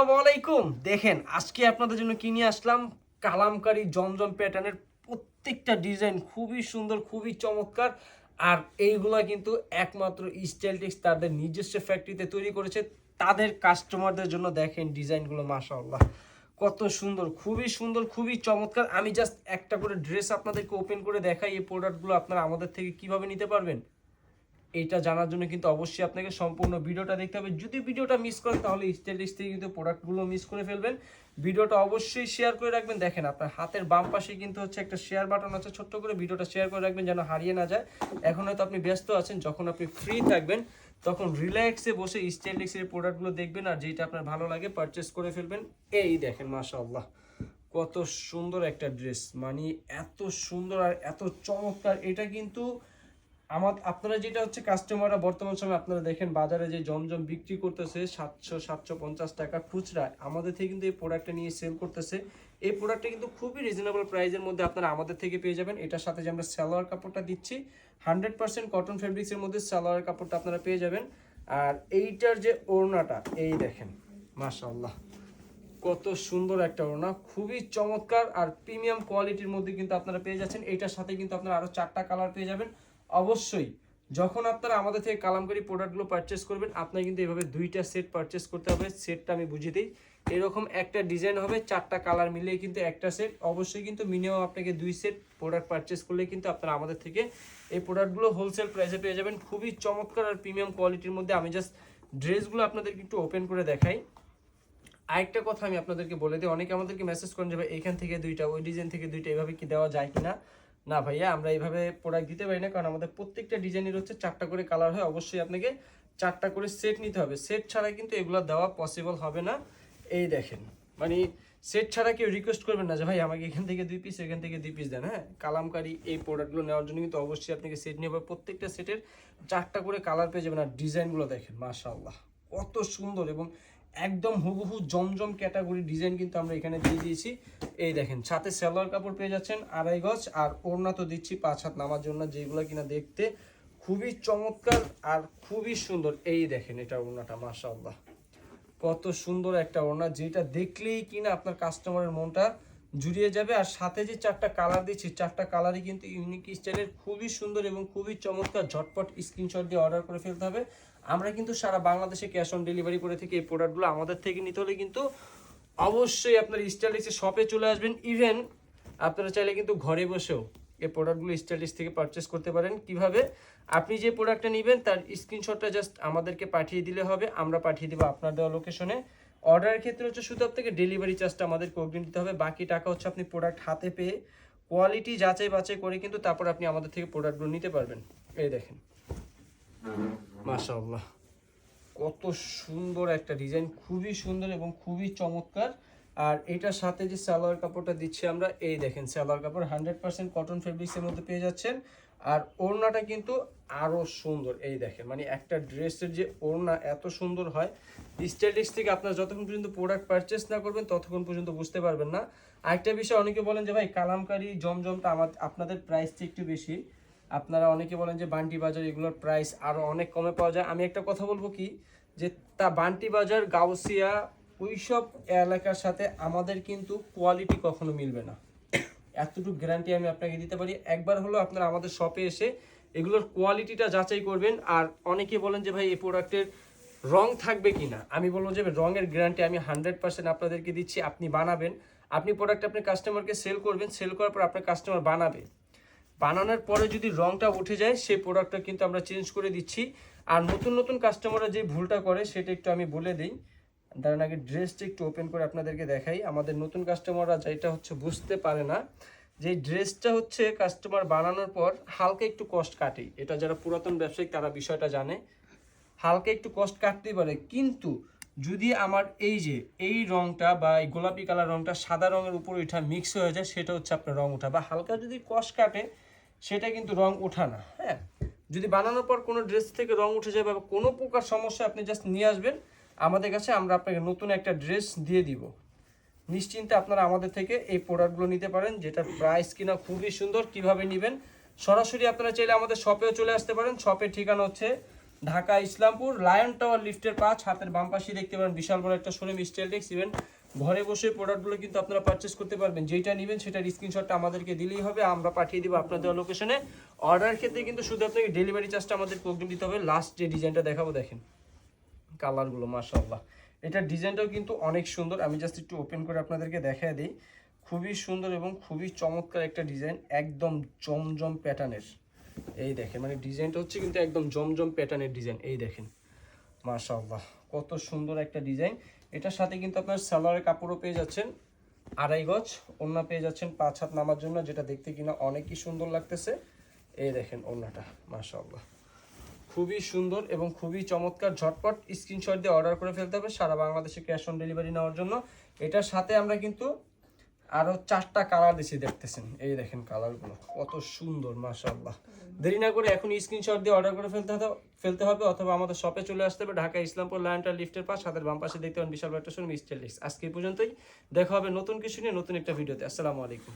আসসালামাইকুম। দেখেন আজকে আপনাদের জন্য কি নিয়ে আসলাম, কালামকারী জমজম প্যাটার্নের প্রত্যেকটা ডিজাইন খুবই সুন্দর, খুবই চমৎকার। আর এইগুলা কিন্তু একমাত্র স্টাইলটিক্স তাদের নিজস্ব ফ্যাক্টরিতে তৈরি করেছে তাদের কাস্টমারদের জন্য। দেখেন ডিজাইনগুলো মাশাআল্লাহ কত সুন্দর, খুবই সুন্দর, খুবই চমৎকার। আমি জাস্ট একটা করে ড্রেস আপনাদেরকে ওপেন করে দেখাই, এই প্রোডাক্টগুলো আপনারা আমাদের থেকে কিভাবে নিতে পারবেন এইটা জানার জন্য কিন্তু অবশ্যই আপনাকে সম্পূর্ণ ভিডিওটা দেখতে হবে। যদি ভিডিওটা মিস করেন তাহলে স্টাইলিশ থেকে কিন্তু প্রোডাক্টগুলো মিস করে ফেলবেন। ভিডিওটা অবশ্যই শেয়ার করে রাখবেন। দেখেন আপনার হাতের বাম পাশে কিন্তু হচ্ছে একটা শেয়ার বাটন আছে, ছোট্ট করে ভিডিওটা শেয়ার করে রাখবেন যেন হারিয়ে না যায়। এখন হয়তো আপনি ব্যস্ত আছেন, যখন আপনি ফ্রি থাকবেন তখন রিল্যাক্সে বসে স্টাইলিশের প্রোডাক্টগুলো দেখবেন আর যেটা আপনার ভালো লাগে পারচেস করে ফেলবেন। এই দেখেন মাশাআল্লাহ কত সুন্দর একটা ড্রেস, মানে এত সুন্দর আর এত চমৎকার। এটা কিন্তু আপনারা যেটা হচ্ছে কাস্টমাররা বর্তমান সময় আপনারা দেখেন বাজারে যে জমজম বিক্রি করতেছে 700-750 টাকা খুচরা, আমাদের থেকে কিন্তু এই প্রোডাক্টটা নিয়ে সেল করতেছে। এই প্রোডাক্টটা কিন্তু খুবই রিজনেবল প্রাইসের মধ্যে আপনারা আমাদের থেকে পেয়ে যাবেন। এটার সাথে যে আমরা সালোয়ার কাপড়টা দিচ্ছি 100% কটন ফেব্রিক্সের মধ্যে সালোয়ার কাপড়টা আপনারা পেয়ে যাবেন। আর এইটার যে ওড়নাটা এই দেখেন মাশাআল্লাহ কত সুন্দর একটা ওড়না, খুবই চমৎকার আর প্রিমিয়াম কোয়ালিটির মধ্যে কিন্তু আপনারা পেয়ে যাচ্ছেন। এইটার সাথে কিন্তু আপনারা আরো 4টা কালার পেয়ে যাবেন। অবশ্যই যখন আপনারা আমাদের থেকে কালামকারী প্রোডাক্টগুলো পারচেস করবেন আপনার কিন্তু এইভাবে 2টা সেট পারচেস করতে হবে। সেটটা আমি বুঝিয়ে দিই, এরকম একটা ডিজাইন হবে 4টা কালার মিলিয়ে কিন্তু একটা সেট। অবশ্যই কিন্তু মিনিমাম আপনাকে 2 সেট প্রোডাক্ট পারচেস করলে কিন্তু আপনারা আমাদের থেকে এই প্রোডাক্টগুলো হোলসেল প্রাইসে পেয়ে যাবেন, খুবই চমৎকার আর প্রিমিয়াম কোয়ালিটির মধ্যে। আমি জাস্ট ড্রেসগুলো আপনাদেরকে একটু ওপেন করে দেখাই। আরেকটা কথা আমি আপনাদেরকে বলে দিই, অনেকে আমাদেরকে মেসেজ করেন যে ভাই এখান থেকে 2টা, ওই ডিজাইন থেকে 2টা, এভাবে কি দেওয়া যায় কিনা। না ভাইয়া, আমরা এইভাবে প্রোডাক্ট দিতে পারি না, কারণ আমাদের প্রত্যেকটা ডিজাইনের হচ্ছে 4টা করে কালার হয়। অবশ্যই আপনাকে 4টা করে সেট নিতে হবে, সেট ছাড়া কিন্তু এগুলো দেওয়া পসিবল হবে না। এই দেখেন মানে সেট ছাড়া কেউ রিকোয়েস্ট করবেন না যে ভাই আমাকে এখান থেকে 2 পিস, এখান থেকে 2 পিস দেন। হ্যাঁ, কালামকারী এই প্রোডাক্টগুলো নেওয়ার জন্য কিন্তু অবশ্যই আপনাকে সেট নিয়ে হবে। প্রত্যেকটা সেটের 4টা করে কালার পেয়ে যাবেন। আর ডিজাইনগুলো দেখেন মাশাআল্লাহ কত সুন্দর এবং একদম হুবহু জমজম ক্যাটাগরি ডিজাইন কিন্তু আমরা এখানে দিয়ে দিয়েছি। এই দেখেন সাথে সালোয়ার কাপড় পেয়ে যাচ্ছেন 2.5 গজ, আর ওড়না তো দিচ্ছি 5 হাত নামার জন্য, যেগুলো কিনা দেখতে খুবই চমৎকার আর খুবই সুন্দর। এই দেখেন এটা ওড়নাটা মাশাআল্লাহ কত সুন্দর একটা ওড়না, যেটা দেখলেই কিনা আপনার কাস্টমারের মনটা জুড়িয়ে যাবে। আর সাথে যে 4টা কালার দিচ্ছি 4টা কালারই কিন্তু ইউনিক স্টাইলের, খুবই সুন্দর এবং খুবই চমৎকার। ঝটপট স্ক্রিনশট দিয়ে অর্ডার করে ফেলতে হবে। আমরা কিন্তু সারা বাংলাদেশে ক্যাশ অন ডেলিভারি করে থাকি। এই প্রোডাক্টগুলো আমাদের থেকে নিতে হলে কিন্তু অবশ্যই আপনার স্টাইলিশের শপে চলে আসবেন। ইভেন আপনারা চাইলে কিন্তু ঘরে বসেও এই প্রোডাক্টগুলো স্টাইলিশ থেকে পারচেস করতে পারেন। কিভাবে? আপনি যে প্রোডাক্টটা নেবেন তার স্ক্রিনশটটা জাস্ট আমাদেরকে পাঠিয়ে দিলে হবে, আমরা পাঠিয়ে দেবো আপনার দেওয়া লোকেশনে। অর্ডারের ক্ষেত্রে হচ্ছে শুধু আপনাকে ডেলিভারি চার্জটা আমাদেরকে অগ্রিম দিতে হবে, বাকি টাকা হচ্ছে আপনি প্রোডাক্ট হাতে পেয়ে কোয়ালিটি যাচাই বাছাই করে কিন্তু তারপর আপনি আমাদের থেকে প্রোডাক্টগুলো নিতে পারবেন। এই দেখেন মাশাআল্লাহ কত সুন্দর একটা ডিজাইন, খুবই সুন্দর এবং খুবই চমৎকার। আর এটার সাথে যে সালোয়ার কাপড়টা দিচ্ছি আমরা, এই দেখেন সালোয়ার কাপড় 100% কটন ফেব্রিক্সের মধ্যে পেয়ে যাচ্ছেন। আর ওড়নাটা কিন্তু আরও সুন্দর। এই দেখেন মানে একটা ড্রেসের যে ওড়না এত সুন্দর হয়, স্টাইলিশ থেকে আপনারা যতক্ষণ পর্যন্ত প্রোডাক্ট পারচেস না করবেন ততক্ষণ পর্যন্ত বুঝতে পারবেন না। আরেকটা বিষয়, অনেকে বলেন যে ভাই কালামকারী জমজমটা আপনাদের প্রাইসটা একটু বেশি। আপনারা অনেকে বলেন যে বান্টি বাজার এগুলোর প্রাইস আরও অনেক কমে পাওয়া যায়। আমি একটা কথা বলবো কি, যে তা বান্টি বাজার, গাউসিয়া, ওইসব এলাকার সাথে আমাদের কিন্তু কোয়ালিটি কখনো মিলবে না, এতটুকু গ্যারান্টি আমি আপনাকে দিতে পারি। একবার হলো আপনারা আমাদের শপে এসে এগুলোর কোয়ালিটিটা যাচাই করবেন। আর অনেকে বলেন যে ভাই এই প্রোডাক্টের রং থাকবে কি না, আমি বলবো যে রঙের গ্যারান্টি আমি 100% আপনাদেরকে দিচ্ছি। আপনি বানাবেন, আপনি প্রোডাক্ট আপনি কাস্টমারকে সেল করবেন, সেল করার পর আপনার কাস্টমার বানাবে, বানানোর পরে যদি রংটা উঠে যায় সেই প্রোডাক্টটা কিন্তু আমরা চেঞ্জ করে দিচ্ছি। আর নতুন নতুন কাস্টমাররা যে ভুলটা করে সেটা একটু আমি বলে দিই। দাঁড়ান আগে ড্রেসটা একটু ওপেন করে আপনাদেরকে দেখাই। আমাদের নতুন কাস্টমাররা যেটা হচ্ছে বুঝতে পারে না, যে ড্রেসটা হচ্ছে কাস্টমার বানানোর পর হালকা একটু কষ্ট কাটে। এটা যারা পুরাতন ব্যবসায়িক তারা বিষয়টা জানে, হালকা একটু কষ্ট কাটতেই পারে। কিন্তু যদি আমার এই যে এই রংটা বা এই গোলাপি কালার রংটা সাদা রঙের উপর ওইটা মিক্স হয়ে যায়, সেটা হচ্ছে আপনার রং ওঠা। বা হালকা যদি কষ্ট কাটে সেটা কিন্তু রং ওঠা না। হ্যাঁ, যদি বানানোর পর কোনো ড্রেস থেকে রং উঠে যায় বা কোনো প্রকার সমস্যা, আপনি জাস্ট নিয়ে আসবেন আমাদের কাছে, আমরা আপনাকে নতুন একটা ড্রেস দিয়ে দিব। নিশ্চিন্তে আপনারা আমাদের থেকে এই প্রোডাক্টগুলো নিতে পারেন, যেটার প্রাইস কিনা খুবই সুন্দর। কিভাবে নেবেন? সরাসরি আপনারা চাইলে আমাদের শপেও চলে আসতে পারেন। শপের ঠিকানা হচ্ছে ঢাকা ইসলামপুর লায়ন টাওয়ার লিফটের 5, হাতের বাম পাশে দেখতে পারেন বিশাল বড় একটা শোরুম স্টাইলটেক্স। ইভেন ঘরে বসে প্রোডাক্টগুলো কিন্তু আপনারা পারচেস করতে পারবেন, যেটা নেবেন সেটার স্ক্রিনশটটা আমাদেরকে দিলেই হবে, আমরা পাঠিয়ে দিব আপনাদের লোকেশনে। অর্ডার ক্ষেত্রে কিন্তু শুধু আপনাকে ডেলিভারি চার্জটা আমাদেরকে অগ্রিম দিতে হবে। লাস্ট যে ডিজাইনটা দেখাবো দেখেন কালারগুলো মাশাআল্লাহ, এটার ডিজাইনটাও কিন্তু অনেক সুন্দর। আমি জাস্ট একটু ওপেন করে আপনাদেরকে দেখায় দিই। খুবই সুন্দর এবং খুবই চমৎকার একটা ডিজাইন, একদম জমজম প্যাটার্নের। এই দেখেন মানে ডিজাইনটা হচ্ছে কিন্তু একদম জমজম প্যাটার্নের ডিজাইন। এই দেখেন মাশাআল্লাহ কত সুন্দর একটা ডিজাইন। এটার সাথে কিন্তু আপনার সালোয়ারের কাপড়ও পেয়ে যাচ্ছেন 2.5 গজ, ওড়না পেয়ে যাচ্ছেন 5 হাত নামার জন্য, যেটা দেখতে কিনা অনেকই সুন্দর লাগতেছে। এই দেখেন ওড়নাটা মাশাআল্লাহ খুবই সুন্দর এবং খুবই চমৎকার। ঝটপট স্ক্রিনশট দিয়ে অর্ডার করে ফেলতে হবে সারা বাংলাদেশে ক্যাশ অন ডেলিভারি নেওয়ার জন্য। এটার সাথে আমরা কিন্তু আরো 4টা কালার দিচ্ছি, দেখতেছেন এই দেখেন কালারগুলো কত সুন্দর মাশাআল্লাহ। দেরি না করে এখন স্ক্রিনশট দিয়ে অর্ডার করে ফেলতে হবে অথবা আমাদের শপে চলে আসতে হবে, ঢাকা ইসলামপুর লায়ন টাওয়ার লিফটের পাশ, হাতের বাম পাশে দেখতে পাবেন বিশাল একটা শোরুম স্টাইলটেক্স। আজকে এই পর্যন্তই, দেখা হবে নতুন কিছু নিয়ে নতুন একটা ভিডিওতে। আসসালামু আলাইকুম।